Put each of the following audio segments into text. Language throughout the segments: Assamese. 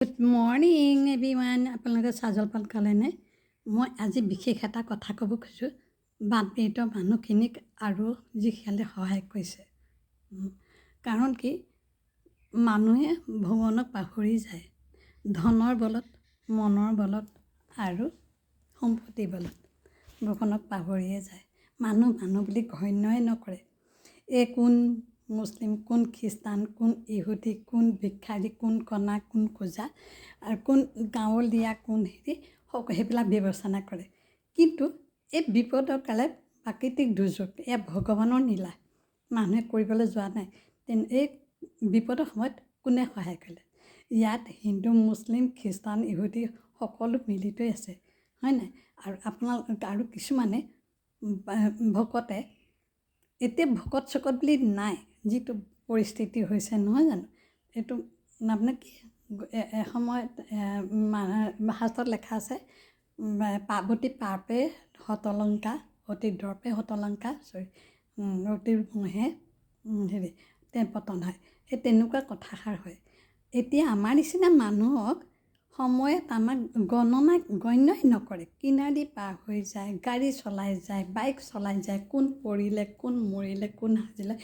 Good morning everyone. আপোনালোকে চাহ জলপান খালেনে? মই আজি বিশেষ এটা কথা ক'ব খোজোঁ বানপীড়িত মানুহখিনিক আৰু যিসকলে সহায় কৰিছে। কাৰণ কি মানুহে ভগৱানক পাহৰি যায় ধনৰ বলত, মনৰ বলত আৰু সম্পত্তিৰ বলত। ভগৱানক পাহৰিয়ে যায়। মানুহ বুলি গণ্যই নকৰে। এই কোন মুছলিম, কোন খ্ৰীষ্টান, কোন ইহুদী, কোন ভিক্ষাৰী, কোন কণা, কোন কোজা আৰু কোন গাঁৱলীয়া, কোন সেইবিলাক বিবেচনা কৰে। কিন্তু এই বিপদৰ কালে প্ৰাকৃতিক দুৰ্যোগ এয়া ভগৱানৰ নীলা, মানুহে কৰিবলৈ যোৱা নাই। এই বিপদৰ সময়ত কোনে সহায় কৰিলে? ইয়াত হিন্দু, মুছলিম, খ্ৰীষ্টান, ইহুদী সকলো মিলিতই আছে, হয় নাই? আৰু কিছুমানে ভকতে এতিয়া ভকত বুলি নাই, যিটো পৰিস্থিতি হৈছে নহয় জানো? এইটো মানে কি এসময়ত শাস্ত্ৰত লেখা আছে পাৰ্বতী পাৰ্পে হতলংকা, অতি দৰ্পে হতলংকা, অতি মোহে পতন হয়। সেই তেনেকুৱা কথাষাৰ হয়। এতিয়া আমাৰ নিচিনা মানুহক সময়ত আমাক গণ্যই নকৰে। কিনাৰেদি পাৰ হৈ যায়, গাড়ী চলাই যায়, বাইক চলাই যায়, কোন পৰিলে, কোন মৰিলে, কোন সাজিলে,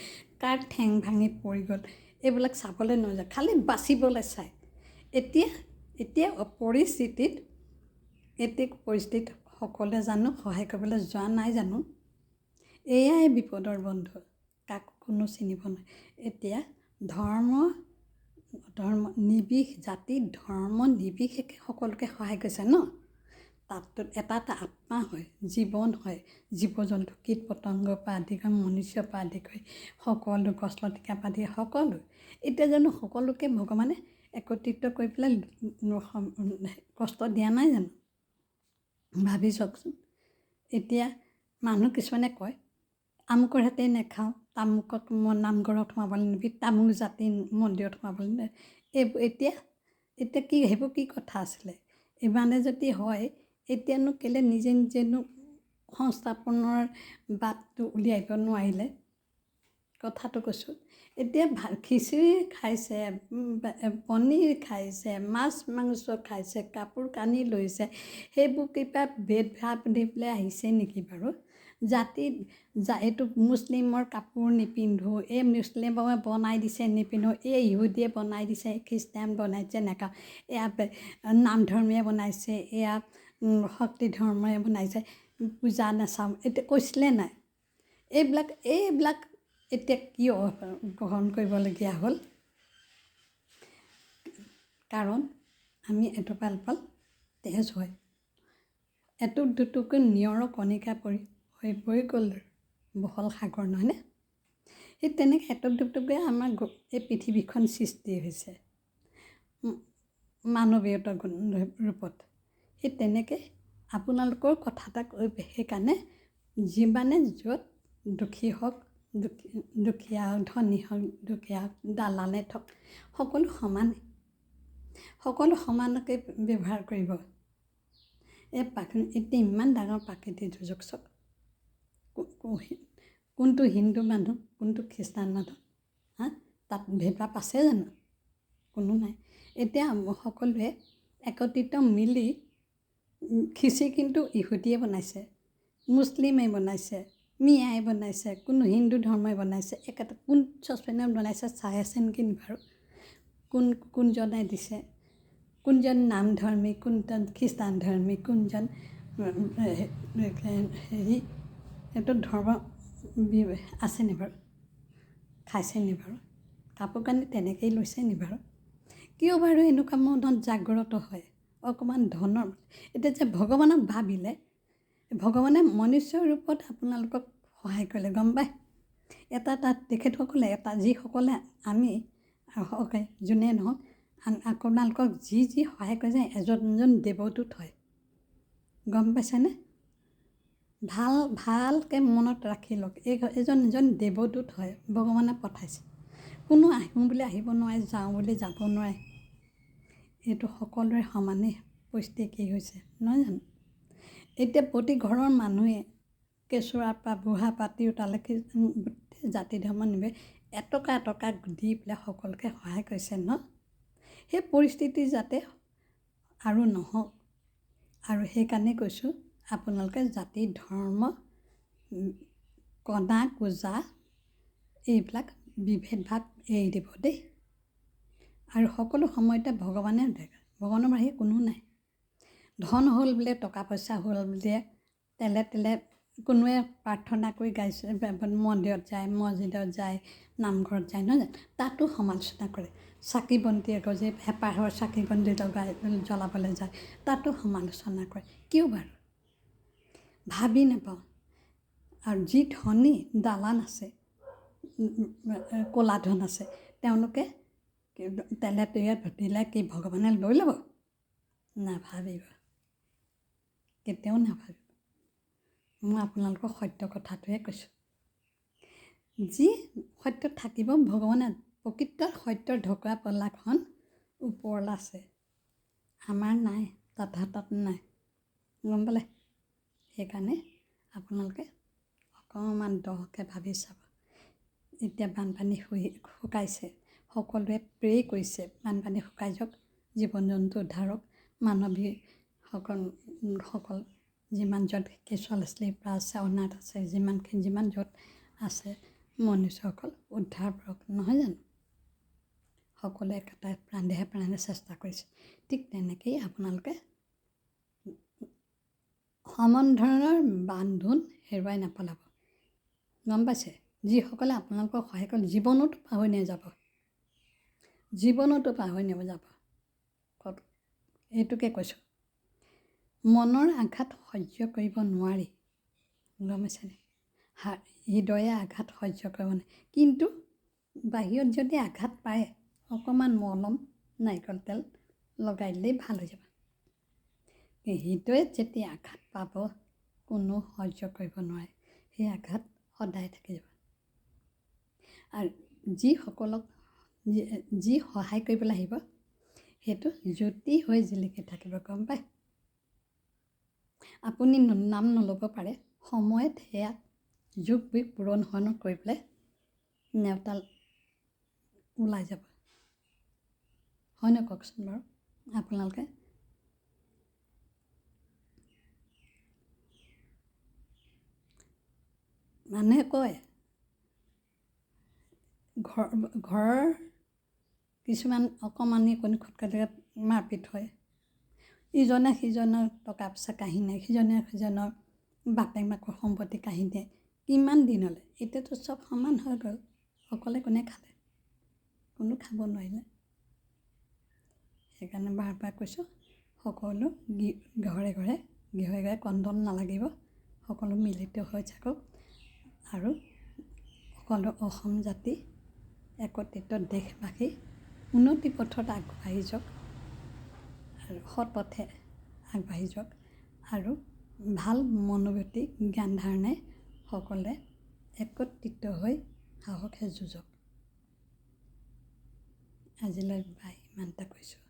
কাৰ ঠেং ভাঙি পৰি গ'ল, এইবিলাক চাবলৈ নাযায়, খালি বাচিবলৈ চায়। এতিয়া পৰিস্থিতিত সকলোৱে জানো সহায় কৰিবলৈ যোৱা নাই জানো? এয়াই বিপদৰ বন্ধু, কাকো কোনো চিনিব নোৱাৰে। এতিয়া ধৰ্ম জাতি ধৰ্ম নিৰ্বিশেষে সকলোকে সহায় কৰিছে ন? তাততো এটা আত্মা হয়, জীৱন হয়, জীৱ জন্তু কীট পতংগৰ পৰা আদি কৰি মনুষ্যৰ পৰা আদি কৰি সকলো গছ লতিকাৰ পৰা আদি সকলো। এতিয়া জানো সকলোকে ভগৱানে একত্ৰিত কৰি পেলাই কষ্ট দিয়া নাই জানো? ভাবি চাওকচোন। এতিয়া মানুহ কিছুমানে কয় আমুকৰ হাতেই নাখাওঁ, তামুকক নামঘৰত সোমাবলৈ নিবি, তামুক জাতি মন্দিৰত সোমাবলৈ নিবি। এতিয়া কি সেইবোৰ কি কথা আছিলে? ইমানে যদি হয় এতিয়ানো কেলৈ নিজেনো সংস্থাপনৰ বাটটো উলিয়াব নোৱাৰিলে? কথাটো কৈছোঁ। এতিয়া খিচিৰি খাইছে, পনীৰ খাইছে, মাছ মাংস খাইছে, কাপোৰ কানি লৈছে, সেইবোৰ কিবা ভেদভাৱ দি পেলাই আহিছে নেকি বাৰু? এইটো মুছলিমৰ কাপোৰ নিপিন্ধো, এই মুছলিমে বনাই দিছে নিপিন্ধো, এই ইহুদীয়ে বনাই দিছে, খ্ৰীষ্টান বনাইছে নেখাওঁ, এয়া নাম ধৰ্মীয়ে বনাইছে, এয়া শক্তি ধৰ্মই বনাইছে, পূজা নাচাওঁ, এতিয়া কৈছিলে নাই? এইবিলাক এতিয়া কিয় গ্ৰহণ কৰিবলগীয়া হ'ল? কাৰণ আমি এটোপাল তেজ হয়, এটুপ দুটুপকৈ নিয়ৰৰ কণিকা পৰি গ'ল বহল সাগৰ, নহয়নে? সেই তেনেকৈ এটুপ দুটুপকৈ আমাৰ এই পৃথিৱীখন সৃষ্টি হৈছে মানৱীয়তাৰ ৰূপত। সেই তেনেকৈ আপোনালোকৰ কথা এটা কৈ সেইকাৰণে যিমানে য'ত দুখী হওক, দুখীয়া হওক, ধনী হওক, দুখীয়া হওক, দালালে থওক, সকলো সমানকে ব্যৱহাৰ কৰিব। এতিয়া ইমান ডাঙৰ প্ৰাকৃতিক দুৰ্যোগ চাওক, কোনটো হিন্দু মানুহ, কোনটো খ্ৰীষ্টান মানুহ, তাত ভেদভাৱ আছে জানো? কোনো নাই। এতিয়া সকলোৱে একত্ৰিত মিলি খিচিৰি কিন্তু ইহুদীয়ে বনাইছে, মুছলিমে বনাইছে, মিয়াই বনাইছে, কোনো হিন্দু ধৰ্মই বনাইছে, কোন চচপেনত বনাইছে চাই আছে নেকি বাৰু? কোনজনে দিছে, কোনজন নাম ধৰ্মী, কোনজন খ্ৰীষ্টান ধৰ্মী, কোনজন এইটো ধৰ্ম আছে নি বাৰু? খাইছে নি বাৰু? কাপোৰ কানি তেনেকৈয়ে লৈছে নি বাৰু? কিয় বাৰু এনেকুৱা মনত জাগ্ৰত হয় অকণমান ধনৰ? এতিয়া যে ভগৱানক ভাবিলে, ভগৱানে মনুষ্য ৰূপত আপোনালোকক সহায় কৰিলে, গম পায়? তেখেতসকলে যিসকলে আমি যোনে নহওক আপোনালোকক যি সহায় কৰিছে এজন দেৱদূত হয়, গম পাইছেনে? ভালকৈ মনত ৰাখি লওক, এজন দেৱদূত হয়, ভগৱানে পঠাইছে। কোনো আহিম বুলি আহিব নোৱাৰে, যাওঁ বুলি যাব নোৱাৰে। এইটো সকলোৰে সমানেই পৰিস্থিতি হৈছে, নহয় জানো? এতিয়া প্ৰতি ঘৰৰ মানুহে কেঁচুৱাৰ পৰা বুঢ়া পাতি তালৈকে গোটেই জাতি ধৰ্ম নিবে এটকা দি পেলাই সকলোকে সহায় কৰিছে ন? সেই পৰিস্থিতি যাতে আৰু নহওক, আৰু সেইকাৰণে কৈছোঁ আপোনালোকে জাতি ধৰ্ম কণা কোজা এইবিলাক বিভেদ ভাৱ এৰি দিব দেই। আৰু সকলো সময়তে ভগৱানে থাকে, ভগৱানৰ বাহিৰে কোনো নাই। ধন হ'ল বোলে, টকা পইচা হ'ল বুলিয়ে তেলে তেলে কোনোৱে প্ৰাৰ্থনা কৰি গাইছে, মন্দিৰত যায়, মছজিদত যায়, নামঘৰত যায়, নহয় জানো? তাতো সমালোচনা কৰে। চাকি বন্তি আকৌ যে হেঁপাহৰ চাকি বন্তি জ্বলাবলৈ যায়, তাতো সমালোচনা কৰে। কিয় বাৰু ভাবি নাপাওঁ। আৰু যি ধনী দালান আছে, ক'লা ধন আছে, তেওঁলোকে তেলে তেলে ঘটিলে কি ভগৱানে লৈ ল'ব? নাভাবিব, কেতিয়াও নাভাবিব। মই আপোনালোকক সত্য কথাটোহে কৈছোঁ। যি সত্যত থাকিব, ভগৱানে প্ৰকৃত সত্যৰ ঢকুৱা পলাখন ওপৰলৈ আছে, আমাৰ নাই, তাত নাই, গম পালে? সেইকাৰণে আপোনালোকে অকণমান দহকৈ ভাবি চাব। এতিয়া বানপানী শুকাইছে, সকলোৱে প্ৰে কৰিছে বানপানী শুকাই যাওক, জীৱ জন্তু উদ্ধাৰ হওক, মানৱীসকল যিমান য'ত কেঁচুৱা ল'ৰা ছোৱালীৰ পৰা আছে, অনাথ আছে, যিমান য'ত আছে মনুষ্যসকল উদ্ধাৰ কৰক, নহয় জানো? সকলোৱে একেটাই প্ৰাণে চেষ্টা কৰিছে। ঠিক তেনেকেই আপোনালোকে সমন্ধনৰ বান্ধোন হেৰুৱাই নাপেলাব, গম পাইছে? যিসকলে আপোনালোকক সহায় কৰে জীৱনতো পাহৰি নাযাব, জীৱনতো পাহৰি নাযাব। এইটোকে কৈছোঁ, মনৰ আঘাত সহ্য কৰিব নোৱাৰি, গম পাইছেনে? হৃদয়ে আঘাত সহ্য কৰিব নোৱাৰে, কিন্তু বাহিৰত যদি আঘাত পায় অকণমান মলম নাৰিকল তেল লগাই দিলেই ভাল হৈ যাব। হৃদয়ত যেতিয়া আঘাত পাব কোনো সহ্য কৰিব নোৱাৰে, সেই আঘাত সদায় থাকি যাব। আৰু যিসকলক যি সহায় কৰিবলৈ আহিব সেইটো জ্যোতি হৈ জিলিকি থাকিব, গম পায়? আপুনি নাম নল'ব পাৰে, সময়ত সেয়া যুগ বিগ পূৰণ কৰি পেলাই নেওতা ওলাই যাব, হয়নে কওকচোন বাৰু? আপোনালোকে মানুহে কয় ঘৰৰ কিছুমান অকণমানি কণী খুটখাটিৰে মাৰপিট হয়, ইজনে সিজনৰ টকা পইচা কাঢ়ি নিয়ে, সিজনৰ বাপেক মাকৰ সম্পত্তি কাঢ়ি দিয়ে, কিমান দিনলৈ? এতিয়াতো চব সমান হৈ গ'ল, অকলে কোনে খালে? কোনো খাব নোৱাৰিলে। সেইকাৰণে বাৰ কৈছোঁ, সকলো ঘৰে ঘৰে কণ্ডল নালাগিব, সকলো মিলিত হৈ থাকক, আৰু সকলো অসম জাতি একত্ৰিত দেশবাসী উন্নতি পথত আগবাঢ়ি যাওক, আৰু সৎ পথে আগবাঢ়ি যাওক, আৰু ভাল মনোবৃত্তি জ্ঞান ধাৰণে সকলোৱে একত্ৰিত হৈ সাহসে যুঁজক। আজিলৈ বাই ইমানটা কৈছোঁ।